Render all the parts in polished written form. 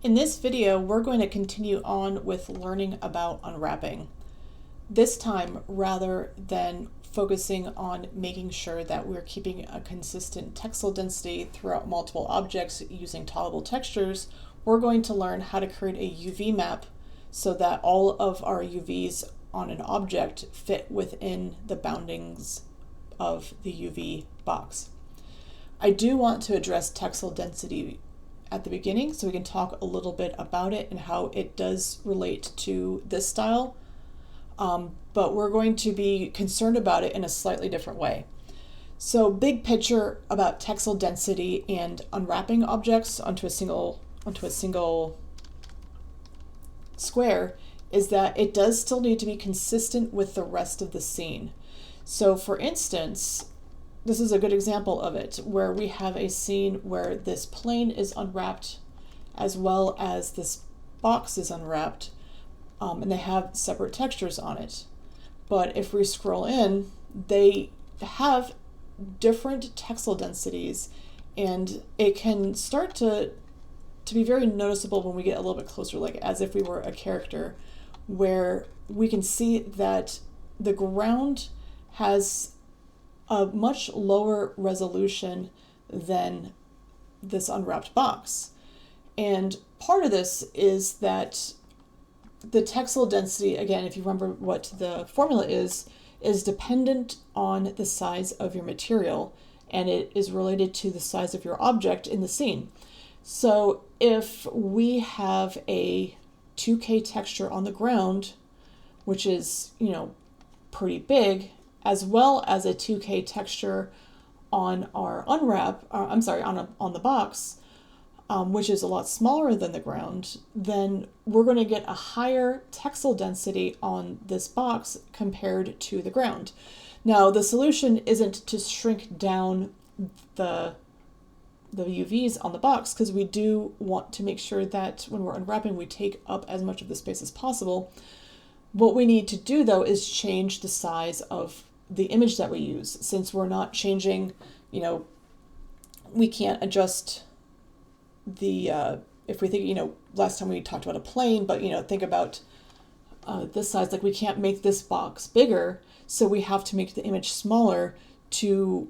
In this video, we're going to continue on with learning about unwrapping. This time, rather than focusing on making sure that we're keeping a consistent texel density throughout multiple objects using toggleable textures, we're going to learn how to create a UV map so that all of our UVs on an object fit within the boundings of the UV box. I do want to address texel density at the beginning so we can talk a little bit about it and how it does relate to this style, but we're going to be concerned about it in a slightly different way. So big picture about texel density and unwrapping objects onto a single square is that it does still need to be consistent with the rest of the scene. So for instance, this is a good example of it, where we have a scene where this plane is unwrapped as well as this box is unwrapped, and they have separate textures on it. But if we scroll in, they have different texel densities, and it can start to be very noticeable when we get a little bit closer, like as if we were a character, where we can see that the ground has a much lower resolution than this unwrapped box. And part of this is that the texel density, again, if you remember what the formula is dependent on the size of your material, and it is related to the size of your object in the scene. So if we have a 2K texture on the ground, which is, pretty big, as well as a 2K texture on our on the box, which is a lot smaller than the ground, then we're going to get a higher texel density on this box compared to the ground. Now, the solution isn't to shrink down the UVs on the box, because we do want to make sure that when we're unwrapping, we take up as much of the space as possible. What we need to do, though, is change the size of the image that we use. Since we're not changing, we can't adjust the, if we think, last time we talked about a plane, but, think about this size, like we can't make this box bigger, so we have to make the image smaller to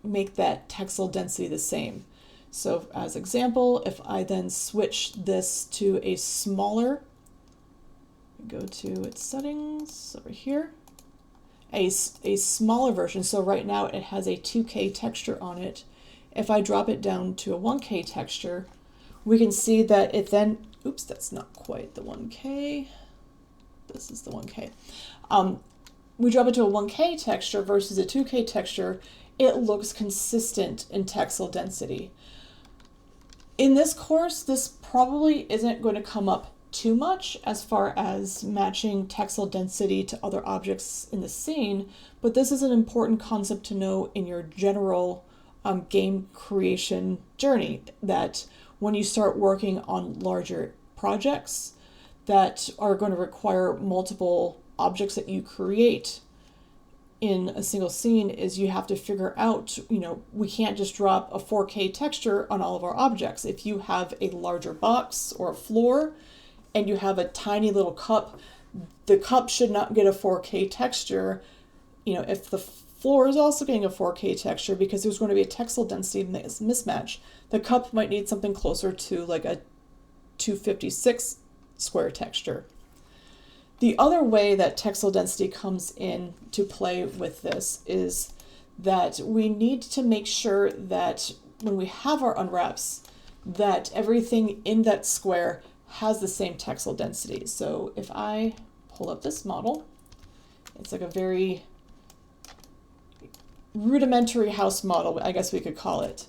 make that texel density the same. So as example, if I then switch this to a smaller, go to its settings over here, a smaller version. So right now it has a 2K texture on it. If I drop it down to a 1K texture, we can see that it then, oops, that's not quite the 1K. This is the 1K. We drop it to a 1K texture versus a 2K texture. It looks consistent in texel density. In this course, this probably isn't going to come up too much as far as matching texel density to other objects in the scene, but this is an important concept to know in your general game creation journey, that when you start working on larger projects that are going to require multiple objects that you create in a single scene, is you have to figure out, we can't just drop a 4K texture on all of our objects. If you have a larger box or a floor and you have a tiny little cup, the cup should not get a 4K texture, if the floor is also getting a 4K texture, because there's going to be a texel density mismatch. The cup might need something closer to like a 256 square texture. The other way that texel density comes in to play with this is that we need to make sure that when we have our unwraps, that everything in that square has the same texel density. So if I pull up this model, it's like a very rudimentary house model, I guess we could call it.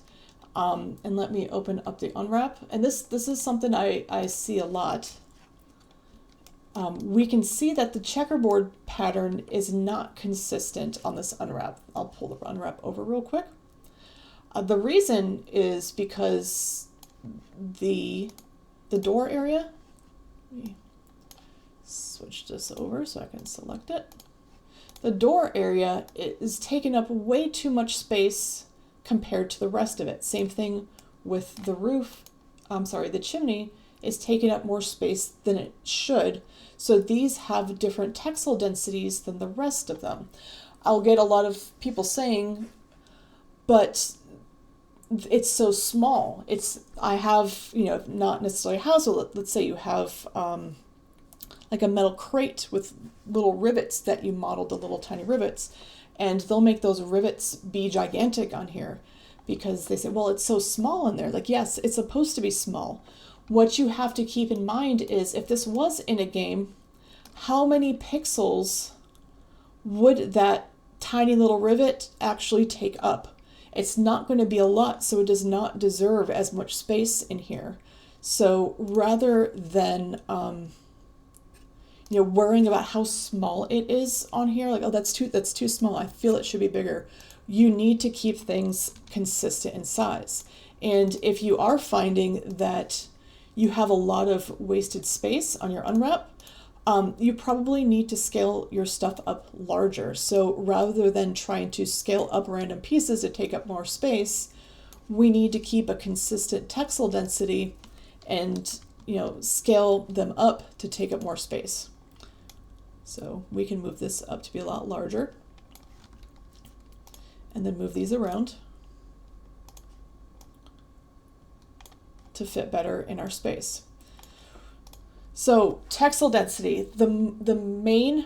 And let me open up the unwrap. And this is something I see a lot. We can see that the checkerboard pattern is not consistent on this unwrap. I'll pull the unwrap over real quick. The reason is because the door area, let me switch this over so I can select it. The door area is taking up way too much space compared to the rest of it. Same thing with the roof, the chimney is taking up more space than it should. So these have different texel densities than the rest of them. I'll get a lot of people saying, but it's so small. I have, not necessarily a house, but let's say you have like a metal crate with little rivets that you modeled, the little tiny rivets, and they'll make those rivets be gigantic on here because they say, well, it's so small in there. Like, yes, it's supposed to be small. What you have to keep in mind is if this was in a game, how many pixels would that tiny little rivet actually take up? It's not going to be a lot, so it does not deserve as much space in here. So rather than worrying about how small it is on here, like, oh, that's too small, I feel it should be bigger, you need to keep things consistent in size. And if you are finding that you have a lot of wasted space on your unwrap, you probably need to scale your stuff up larger. So rather than trying to scale up random pieces to take up more space, we need to keep a consistent texel density and scale them up to take up more space. So we can move this up to be a lot larger and then move these around to fit better in our space. So texel density, the main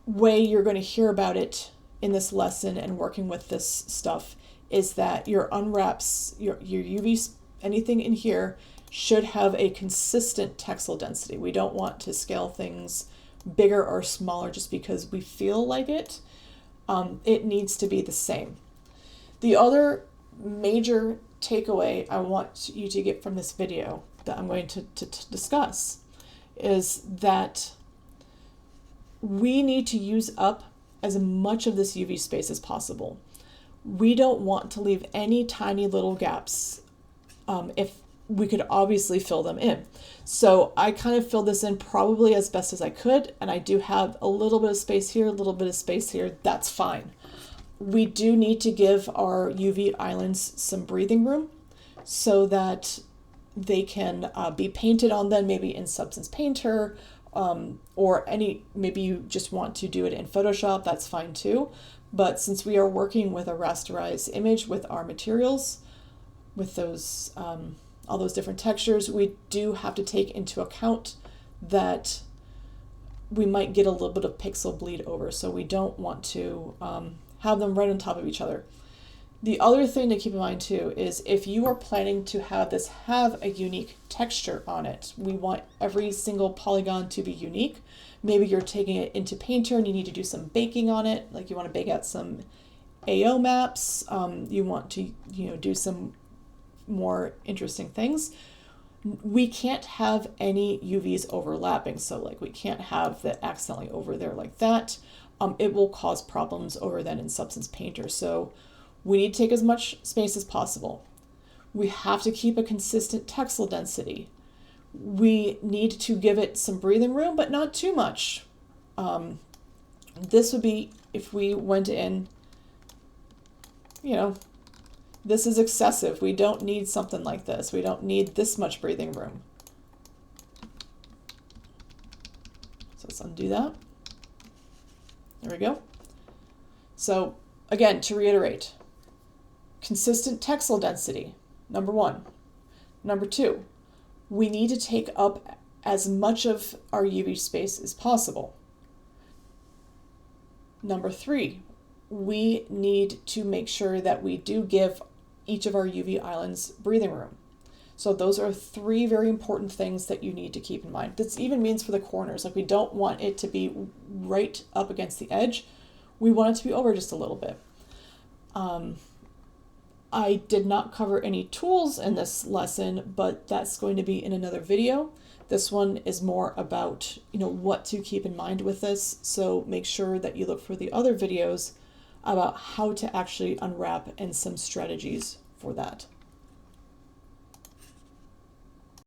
way you're going to hear about it in this lesson and working with this stuff is that your unwraps, your UV, anything in here should have a consistent texel density. We don't want to scale things bigger or smaller just because we feel like it. It needs to be the same. The other major takeaway I want you to get from this video that I'm going to discuss is that we need to use up as much of this UV space as possible. We don't want to leave any tiny little gaps if we could obviously fill them in. So I kind of filled this in probably as best as I could, and I do have a little bit of space here, a little bit of space here. That's fine. We do need to give our UV islands some breathing room so that they can be painted on then, maybe in Substance Painter, or maybe you just want to do it in Photoshop, that's fine too. But since we are working with a rasterized image with our materials, with those all those different textures, we do have to take into account that we might get a little bit of pixel bleed over, so we don't want to have them right on top of each other. The other thing to keep in mind too is if you are planning to have this have a unique texture on it, we want every single polygon to be unique. Maybe you're taking it into Painter and you need to do some baking on it, like you want to bake out some AO maps, you want to do some more interesting things. We can't have any UVs overlapping, so like we can't have that accidentally over there like that. It will cause problems over then in Substance Painter. So we need to take as much space as possible. We have to keep a consistent texel density. We need to give it some breathing room, but not too much. This would be if we went in, this is excessive. We don't need something like this. We don't need this much breathing room. So let's undo that. There we go. So again, to reiterate, consistent texel density, number one. Number two, we need to take up as much of our UV space as possible. Number three, we need to make sure that we do give each of our UV islands breathing room. So those are three very important things that you need to keep in mind. This even means for the corners, like we don't want it to be right up against the edge. We want it to be over just a little bit. I did not cover any tools in this lesson, but that's going to be in another video. This one is more about, what to keep in mind with this. So make sure that you look for the other videos about how to actually unwrap and some strategies for that.